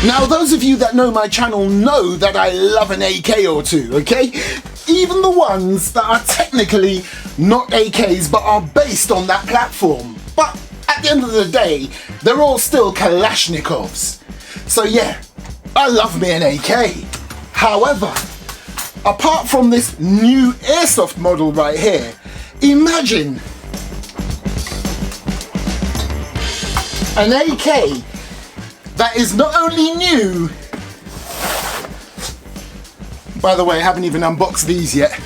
Now, those of you that know my channel know that I love an AK or two, okay? Even the ones that are technically not AKs but are based on that platform. But at the end of the day, they're all still Kalashnikovs. So yeah, I love me an AK. However, apart from this new airsoft model right here, imagine an AK that is not only new, by the way, I haven't even unboxed these yet,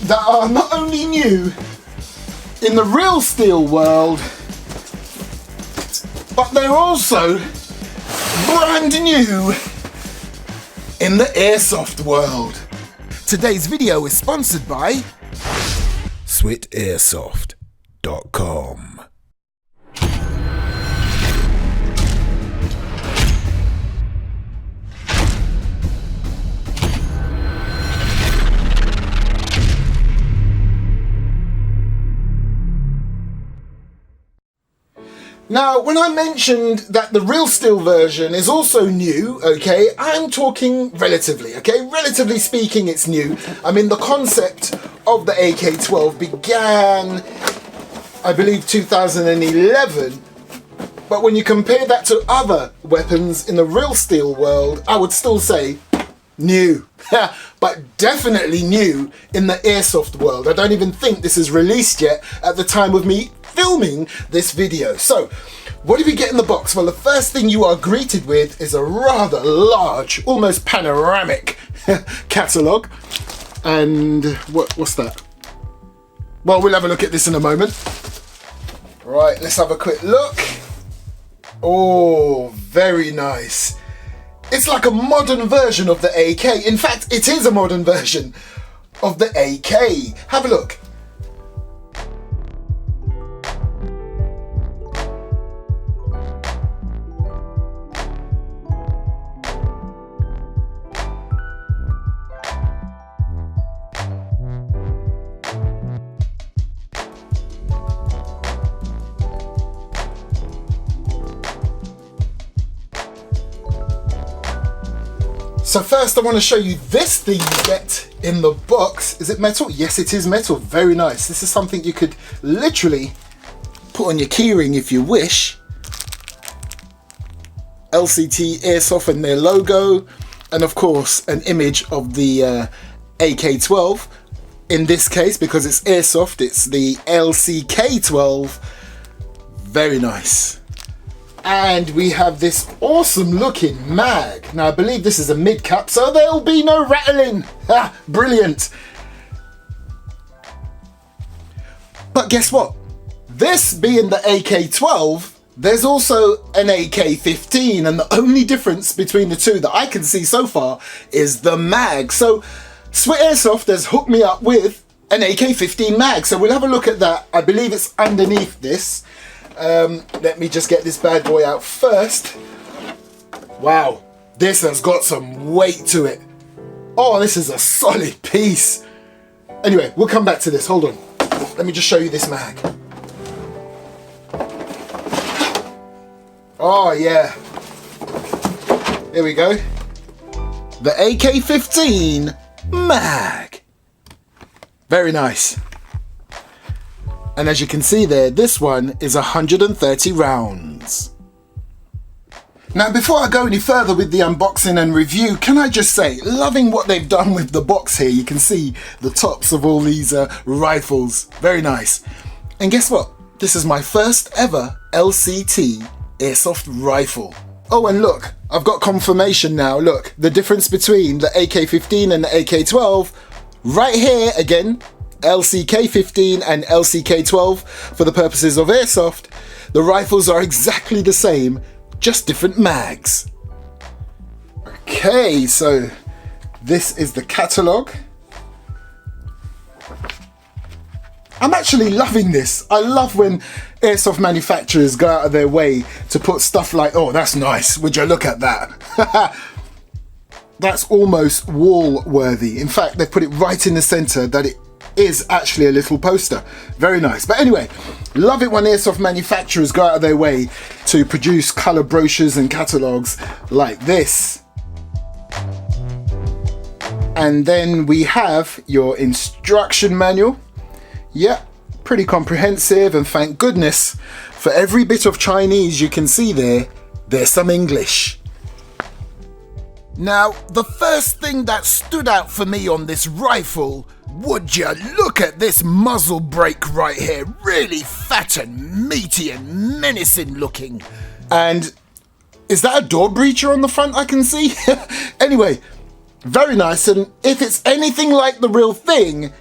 that are not only new in the real steel world, but they're also brand new in the airsoft world. Today's video is sponsored by SwitAirsoft.com. Now, when I mentioned that the real steel version is also new, okay, I'm talking relatively, okay? Relatively speaking, it's new. I mean, the concept of the AK-12 began, I believe, 2011. But when you compare that to other weapons in the real steel world, I would still say new. But definitely new in the airsoft world. I don't even think this is released yet at the time of me filming this video. So, what do we get in the box? Well, the first thing you are greeted with is a rather large, almost panoramic catalogue. And what's that? Well, we'll have a look at this in a moment. Right, let's have a quick look. Oh, very nice. It's like a modern version of the AK. In fact, it is a modern version of the AK. Have a look. So first I want to show you this thing you get in the box. Is it metal? Yes, it is metal. Very nice. This is something you could literally put on your keyring if you wish. LCT Airsoft and their logo. And of course an image of the AK-12. In this case, because it's Airsoft, it's the LCK-12. Very nice. And we have this awesome looking mag. Now I believe this is a mid cap, so there'll be no rattling. Ah, brilliant. But guess what? This being the AK-12, there's also an AK-15, and the only difference between the two that I can see so far is the mag. So Swit Airsoft has hooked me up with an AK-15 mag, so we'll have a look at that. I believe it's underneath this. Let me just get this bad boy out first. Wow, this has got some weight to it. Oh, this is a solid piece. Anyway, we'll come back to this. Hold on. Let me just show you this mag. Oh, yeah. Here we go. The AK-15 mag. Very nice. And as you can see there, this one is 130 rounds. Now, before I go any further with the unboxing and review, can I just say, loving what they've done with the box here. You can see the tops of all these rifles. Very nice. And guess what? This is my first ever LCT airsoft rifle. Oh, and look, I've got confirmation now. Look, the difference between the AK-15 and the AK-12, right here again. LCK-15 and LCK-12 for the purposes of airsoft. The rifles are exactly the same, just different mags. Okay, so this is the catalogue. I'm actually loving this. I love when airsoft manufacturers go out of their way to put stuff like, oh, that's nice, would you look at that? That's almost wall worthy. In fact, they put it right in the center that it is actually a little poster. Very nice. But anyway, Love it when airsoft manufacturers go out of their way to produce colour brochures and catalogues like this. And then we have your instruction manual. Yeah, pretty comprehensive, and thank goodness for every bit of Chinese you can see there, there's some English. Now, the first thing that stood out for me on this rifle, would you look at this muzzle brake right here, really fat and meaty and menacing looking. And is that a door breacher on the front I can see? Anyway, very nice, and if it's anything like the real thing,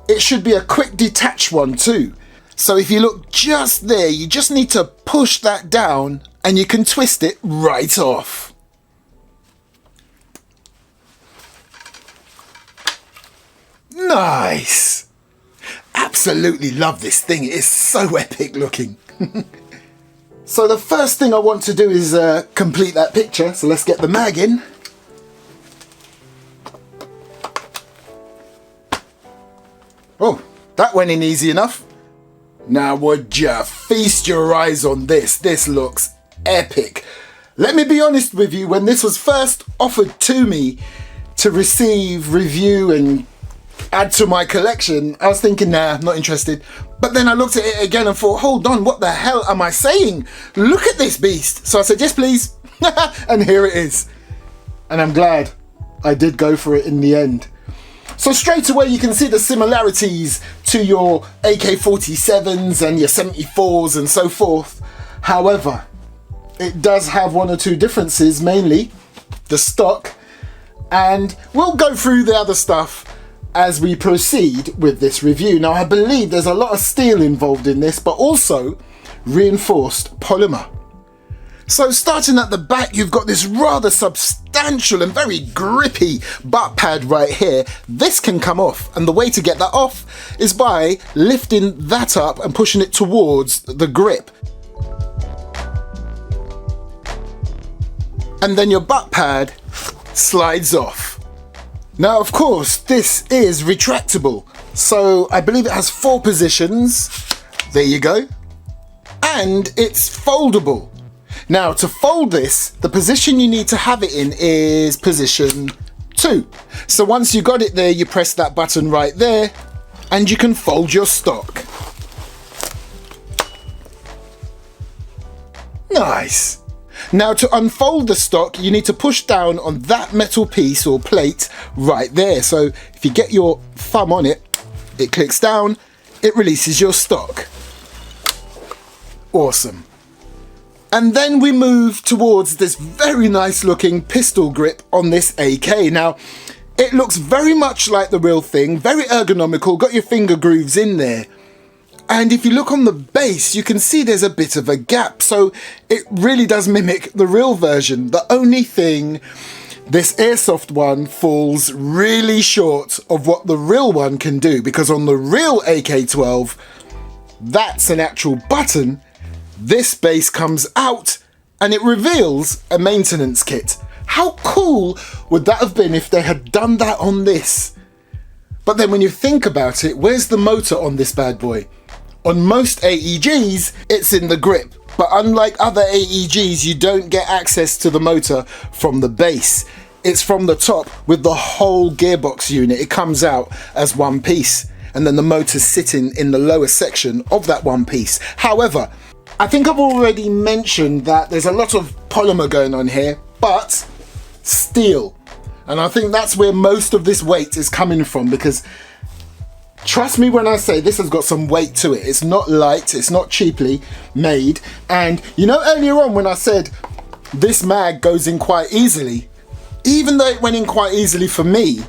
it should be a quick detach one too. So if you look just there, you just need to push that down and you can twist it right off. Nice! Absolutely love this thing, it is so epic looking. So the first thing I want to do is complete that picture, so let's get the mag in. Oh, that went in easy enough. Now would you feast your eyes on this, this looks epic. Let me be honest with you, when this was first offered to me to receive, review and add to my collection, I was thinking, nah, not interested. But then I looked at it again and thought, hold on, what the hell am I saying? Look at this beast. So I said, yes please. And here it is. And I'm glad I did go for it in the end. So straight away you can see the similarities to your AK-47s and your 74s and so forth. However, it does have one or two differences, mainly the stock. And we'll go through the other stuff as we proceed with this review. Now I believe there's a lot of steel involved in this, but also reinforced polymer. So starting at the back, you've got this rather substantial and very grippy butt pad right here. This can come off, and the way to get that off is by lifting that up and pushing it towards the grip. And then your butt pad slides off. Now, of course, this is retractable. So I believe it has 4 positions. There you go. And it's foldable. Now, to fold this, the position you need to have it in is position 2. So once you got it there, you press that button right there and you can fold your stock. Nice. Now to unfold the stock, you need to push down on that metal piece or plate right there. So if you get your thumb on it, it clicks down, it releases your stock. Awesome. And then we move towards this very nice looking pistol grip on this AK. Now, it looks very much like the real thing, very ergonomical, got your finger grooves in there. And if you look on the base, you can see there's a bit of a gap. So it really does mimic the real version. The only thing, this airsoft one falls really short of what the real one can do, because on the real AK-12, that's an actual button. This base comes out and it reveals a maintenance kit. How cool would that have been if they had done that on this? But then when you think about it, where's the motor on this bad boy? On most AEGs, it's in the grip, but unlike other AEGs, you don't get access to the motor from the base. It's from the top with the whole gearbox unit. It comes out as one piece, and then the motor's sitting in the lower section of that one piece. However, I think I've already mentioned that there's a lot of polymer going on here, but steel. And I think that's where most of this weight is coming from, because trust me when I say this has got some weight to it. It's not light, it's not cheaply made. And you know, earlier on when I said this mag goes in quite easily, even though it went in quite easily for me,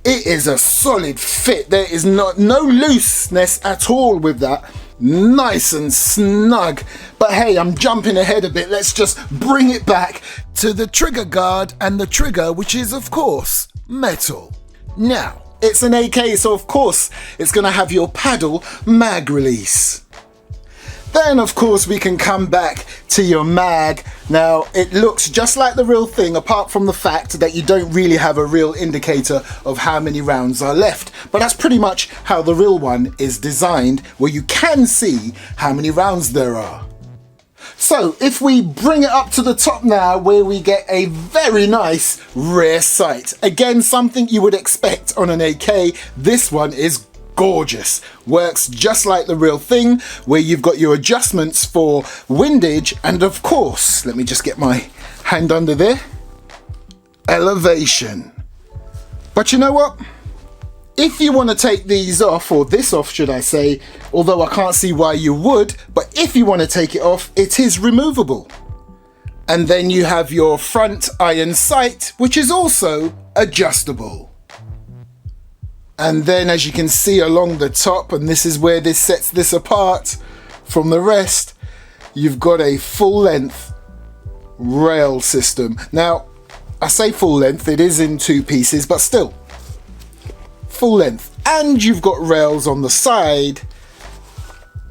it is a solid fit. There is no looseness at all with that. Nice and snug. But hey, I'm jumping ahead a bit. Let's just bring it back to the trigger guard and the trigger, which is of course metal. Now, it's an AK, so of course it's going to have your paddle mag release. Then of course we can come back to your mag. Now it looks just like the real thing, apart from the fact that you don't really have a real indicator of how many rounds are left. But that's pretty much how the real one is designed, where you can see how many rounds there are. So if we bring it up to the top now, where we get a very nice rear sight. Again, something you would expect on an AK. This one is gorgeous. Works just like the real thing, where you've got your adjustments for windage, and of course, let me just get my hand under there, elevation. But you know what? If you want to take these off, or this off should I say, although I can't see why you would, but if you want to take it off, it is removable. And then you have your front iron sight, which is also adjustable. And then as you can see along the top, and this is where this sets this apart from the rest, you've got a full length rail system. Now, I say full length, it is in two pieces, but still, full length. And you've got rails on the side,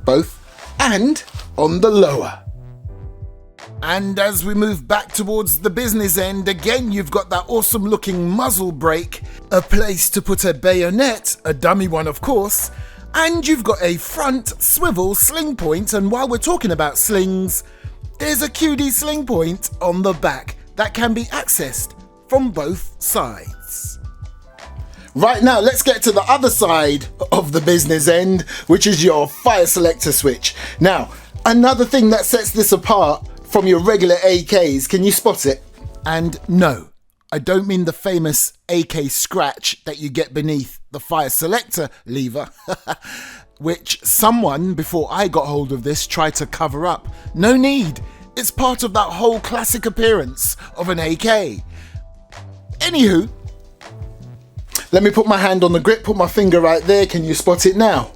both, and on the lower. And as we move back towards the business end, again you've got that awesome looking muzzle brake, a place to put a bayonet, a dummy one of course, and you've got a front swivel sling point. And while we're talking about slings, there's a QD sling point on the back that can be accessed from both sides. Right, now let's get to the other side of the business end, which is your fire selector switch. Now, another thing that sets this apart from your regular AKs, can you spot it? And no, I don't mean the famous AK scratch that you get beneath the fire selector lever, which someone before I got hold of this tried to cover up. No need, it's part of that whole classic appearance of an AK. Anywho, let me put my hand on the grip, put my finger right there, can you spot it now?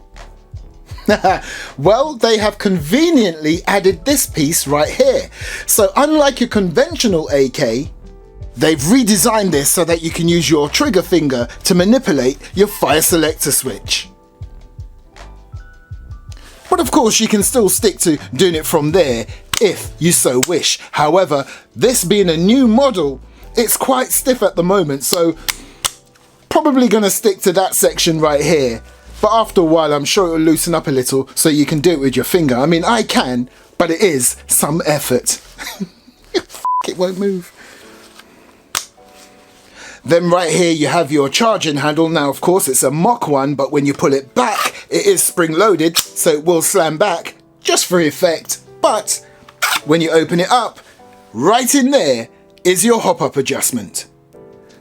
Well, they have conveniently added this piece right here. So unlike your conventional AK, they've redesigned this so that you can use your trigger finger to manipulate your fire selector switch. But of course you can still stick to doing it from there if you so wish. However, this being a new model, it's quite stiff at the moment, so probably going to stick to that section right here. But after a while, I'm sure it'll loosen up a little so you can do it with your finger. I mean, I can, but it is some effort. It won't move. Then right here, you have your charging handle. Now, of course, it's a mock one, but when you pull it back, it is spring-loaded, so it will slam back just for effect. But when you open it up, right in there is your hop-up adjustment.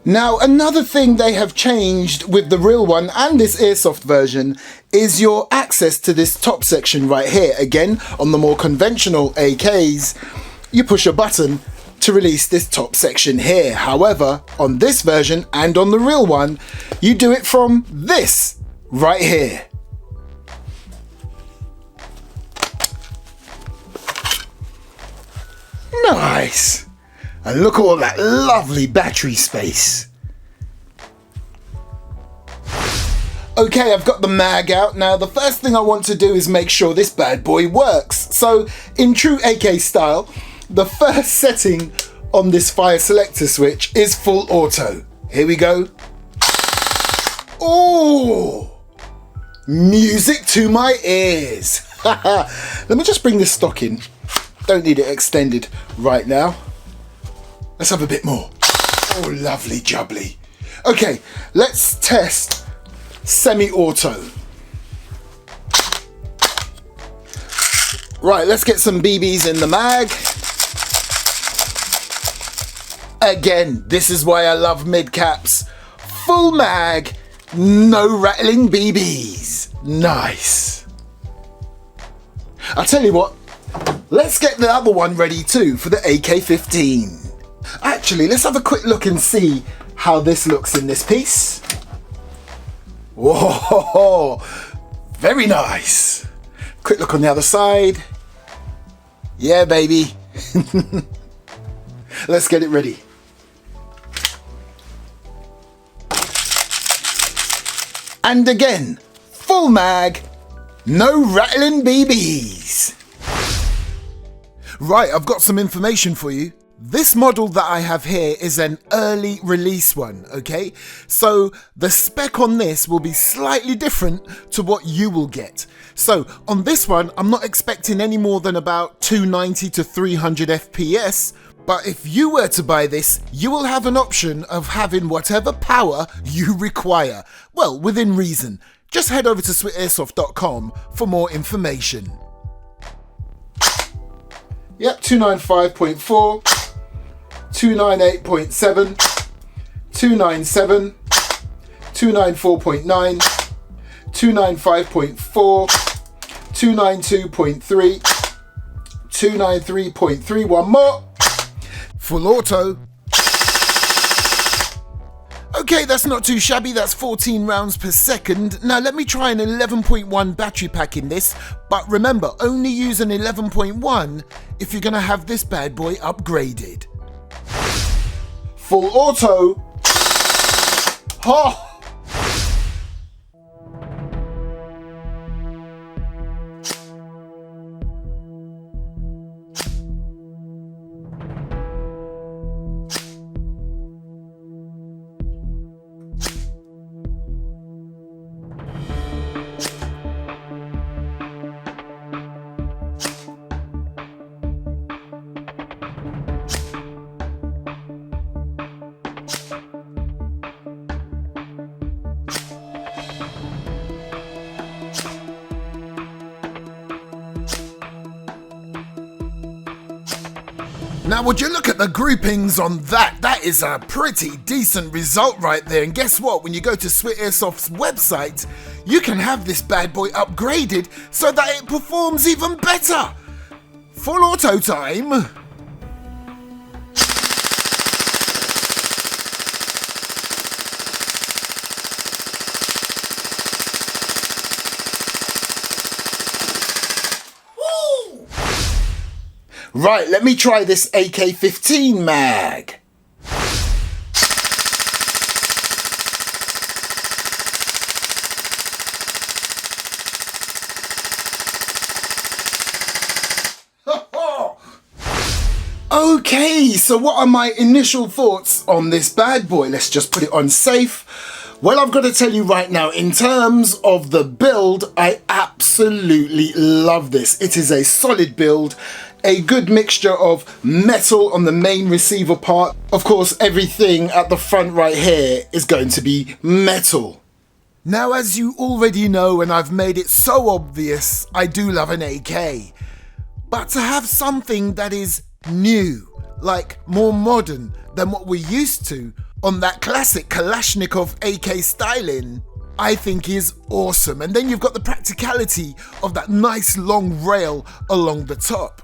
Now, another thing they have changed with the real one and this airsoft version is your access to this top section right here. Again, on the more conventional AKs, you push a button to release this top section here. However, on this version and on the real one, you do it from this right here. Nice. And look at all that lovely battery space. Okay, I've got the mag out. Now, the first thing I want to do is make sure this bad boy works. So, in true AK style, the first setting on this fire selector switch is full auto. Here we go. Oh, music to my ears. Let me just bring this stock in. Don't need it extended right now. Let's have a bit more. Oh, lovely jubbly. Okay, let's test semi-auto. Right, let's get some BBs in the mag. Again, this is why I love mid-caps. Full mag, no rattling BBs. Nice. I'll tell you what, let's get the other one ready too for the AK-15. Actually, let's have a quick look and see how this looks in this piece. Whoa, very nice. Quick look on the other side. Yeah, baby. Let's get it ready. And again, full mag, no rattling BBs. Right, I've got some information for you. This model that I have here is an early release one, okay? So the spec on this will be slightly different to what you will get. So on this one, I'm not expecting any more than about 290 to 300 FPS. But if you were to buy this, you will have an option of having whatever power you require. Well, within reason. Just head over to switairsoft.com for more information. Yep, 295.4, 298.7, 297, 294.9, 295.4, 292.3, 293.3, one more. Full auto. Okay, that's not too shabby, that's 14 rounds per second. Now let me try an 11.1 battery pack in this, but remember, only use an 11.1 if you're gonna have this bad boy upgraded. Full auto. Oh. Now would you look at the groupings on that? That is a pretty decent result right there. And guess what? When you go to Swit Airsoft's website, you can have this bad boy upgraded so that it performs even better. Full auto time. Right, let me try this AK-12 mag. Okay, so what are my initial thoughts on this bad boy? Let's just put it on safe. Well, I've got to tell you right now, in terms of the build, I absolutely love this. It is a solid build, a good mixture of metal on the main receiver part. Of course, everything at the front right here is going to be metal. Now, as you already know, and I've made it so obvious, I do love an AK. But to have something that is new, like more modern than what we're used to, on that classic Kalashnikov AK styling, I think is awesome. And then you've got the practicality of that nice long rail along the top.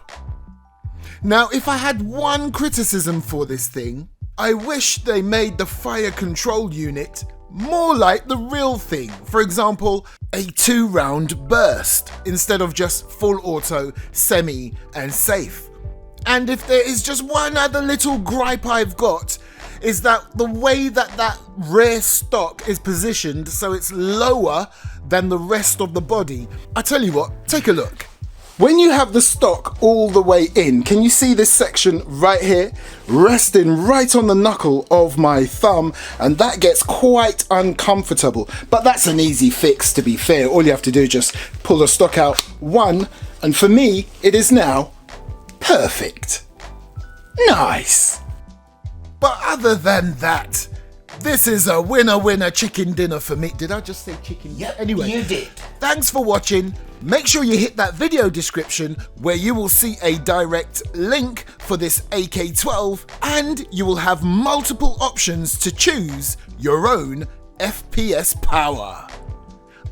Now, if I had one criticism for this thing, I wish they made the fire control unit more like the real thing. For example, a 2-round burst instead of just full auto, semi and safe. And if there is just one other little gripe I've got, is that the way that rear stock is positioned so it's lower than the rest of the body. I tell you what, take a look. When you have the stock all the way in, can you see this section right here resting right on the knuckle of my thumb, and that gets quite uncomfortable, but that's an easy fix, to be fair. All you have to do is just pull the stock out one, and for me it is now perfect. Nice. But other than that, this is a winner chicken dinner for me. Did I just say chicken? Yep, anyway, you did. Thanks for watching. Make sure you hit that video description where you will see a direct link for this AK-12, and you will have multiple options to choose your own FPS power.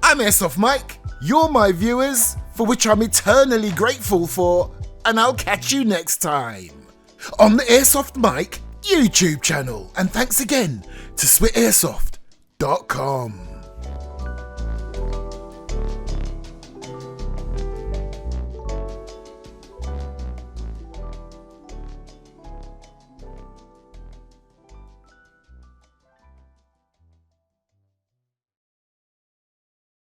I'm Airsoft Mike. You're my viewers, for which I'm eternally grateful for, and I'll catch you next time on the Airsoft Mike YouTube channel. And thanks again to switairsoft.com.